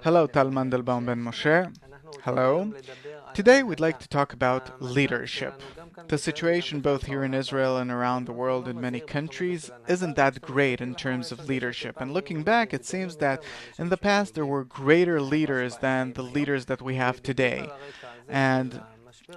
Hello, Tal Mandelbaum Ben Moshé. Hello. Today we'd like to talk about leadership. The situation both here in Israel and around the world in many countries isn't that great in terms of leadership. And looking back, it seems that in the past there were greater leaders than the leaders that we have today. And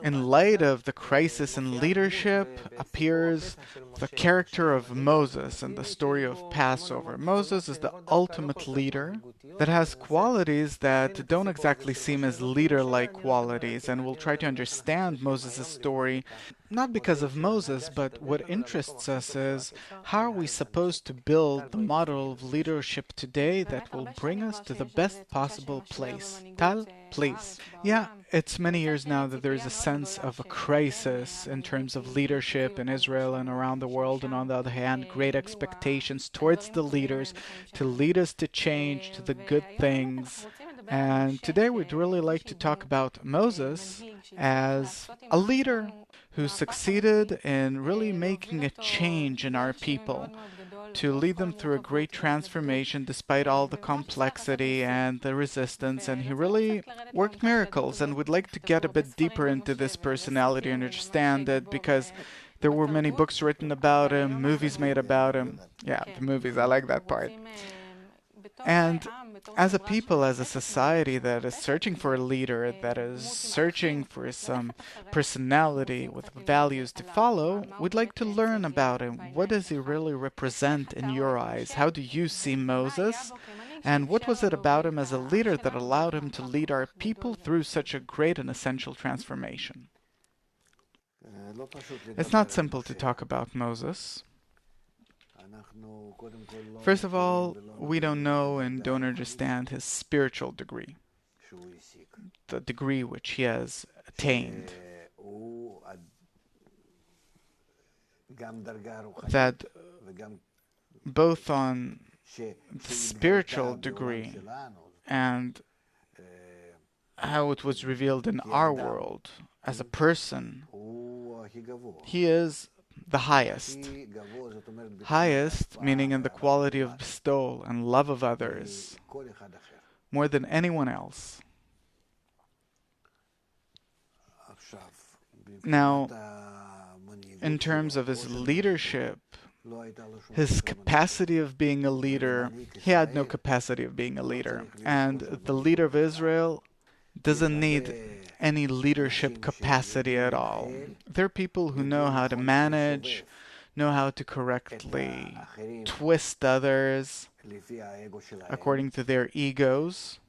in light of the crisis in leadership appears the character of Moses in the story of Passover. Moses is the ultimate leader that has qualities that don't exactly seem as leader-like qualities, and we'll try to understand Moses' story not because of Moses, but what interests us is how are we supposed to build the model of leadership today that will bring us to the best possible place. Tal, please. Yeah, it's many years now that there's a sense of a crisis in terms of leadership in Israel and around the world, and on the other hand, great expectations towards the leaders to lead us to change, to the good things. And today we'd really like to talk about Moses as a leader who succeeded in really making a change in our people to lead them through a great transformation despite all the complexity and the resistance, and he really worked miracles. And we'd like to get a bit deeper into this personality and understand it because there were many books written about him, movies made about him. Yeah, the movies, I like that part. And as a people, as a society that is searching for a leader, that is searching for some personality with values to follow, we'd like to learn about him. What does he really represent in your eyes? How do you see Moses? And what was it about him as a leader that allowed him to lead our people through such a great and essential transformation? It's not simple to talk about Moses. First of all, we don't know and don't understand his spiritual degree, the degree which he has attained. That both on the spiritual degree and how it was revealed in our world as a person, he is the highest. Highest meaning in the quality of bestowal and love of others, more than anyone else. Now, in terms of his leadership, his capacity of being a leader, he had no capacity of being a leader. And the leader of Israel doesn't need any leadership capacity at all. They're people who know how to manage, know how to correctly twist others according to their egos,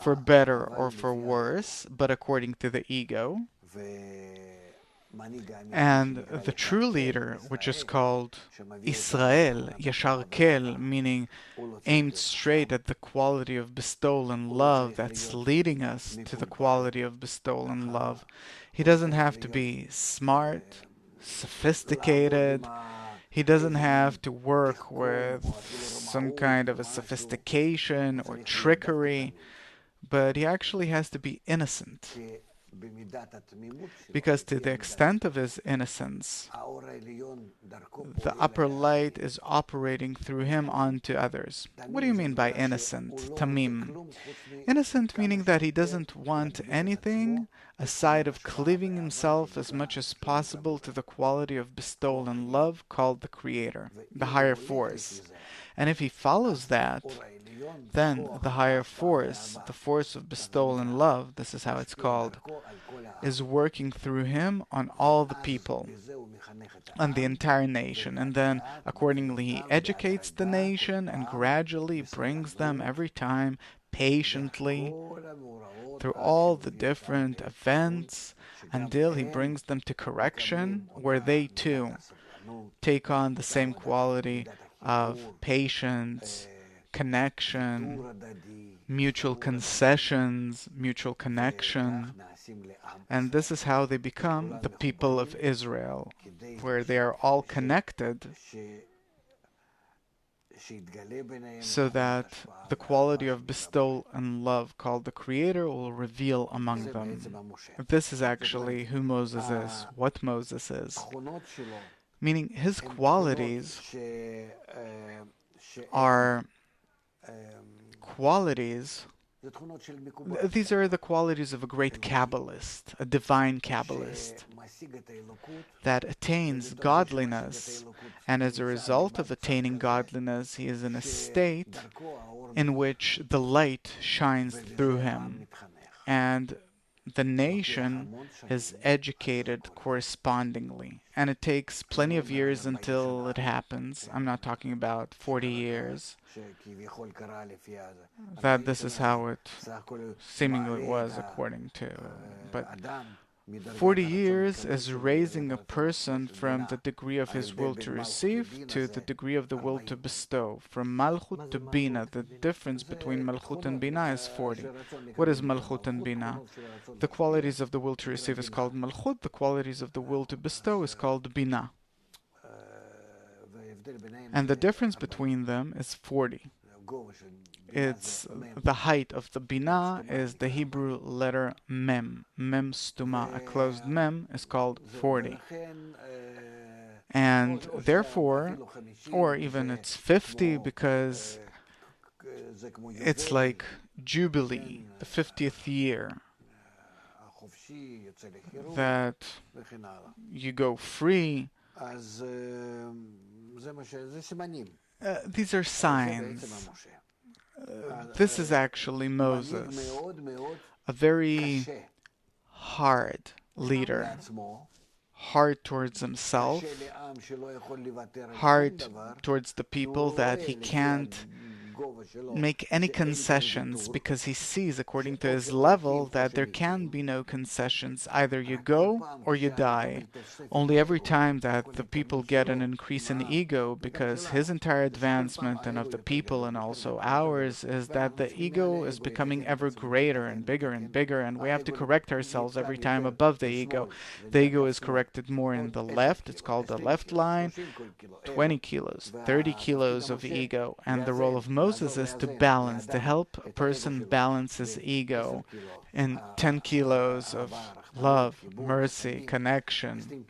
for better or for worse, but according to the ego. And the true leader, which is called Israel, Yashar Kel, meaning aimed straight at the quality of bestowal and love that's leading us to the quality of bestowal and love. He doesn't have to be smart, sophisticated. He doesn't have to work with some kind of a sophistication or trickery, but he actually has to be innocent. Because to the extent of his innocence, the upper light is operating through him onto others. What do you mean by innocent? Tamim. Innocent meaning that he doesn't want anything aside of cleaving himself as much as possible to the quality of bestowal and love called the Creator, the higher force. And if he follows that, then the higher force, the force of bestowal and love, this is how it's called, is working through him on all the people, on the entire nation. And then accordingly he educates the nation and gradually brings them every time patiently through all the different events until he brings them to correction, where they too take on the same quality of patience, connection, mutual concessions, mutual connection. And this is how they become the people of Israel, where they are all connected so that the quality of bestowal and love called the Creator will reveal among them. This is actually who Moses is, what Moses is. Meaning his qualities are qualities. These are the qualities of a great Kabbalist, a divine Kabbalist, that attains godliness, and as a result of attaining godliness, he is in a state in which the light shines through him, and the nation is educated correspondingly. And it takes plenty of years until it happens. I'm not talking about 40 years. That this is how it seemingly was according to, but 40 years is raising a person from the degree of his will to receive to the degree of the will to bestow. From Malchut to Bina, the difference between Malchut and Bina is 40. What is Malchut and Bina? The qualities of the will to receive is called Malchut, the qualities of the will to bestow is called Bina. And the difference between them is 40. It's the height of the Bina is the Hebrew letter Mem. Mem Stuma, a closed Mem, is called 40. And therefore, or even it's 50 because it's like Jubilee, the 50th year, that you go free. These are signs. This is actually Moses, a very hard leader, hard towards himself, hard towards the people that he can't make any concessions because he sees, according to his level, that there can be no concessions. Either you go or you die. Only every time that the people get an increase in ego, because his entire advancement and of the people and also ours is that the ego is becoming ever greater and bigger, and we have to correct ourselves every time above the ego. The ego is corrected more in the left. It's called the left line. 20 kilos, 30 kilos of ego, and the role of Moses is to balance, to help a person balance his ego in 10 kilos of love, mercy, connection,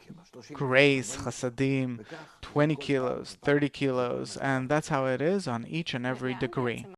grace, chasadim, 20 kilos, 30 kilos, and that's how it is on each and every degree.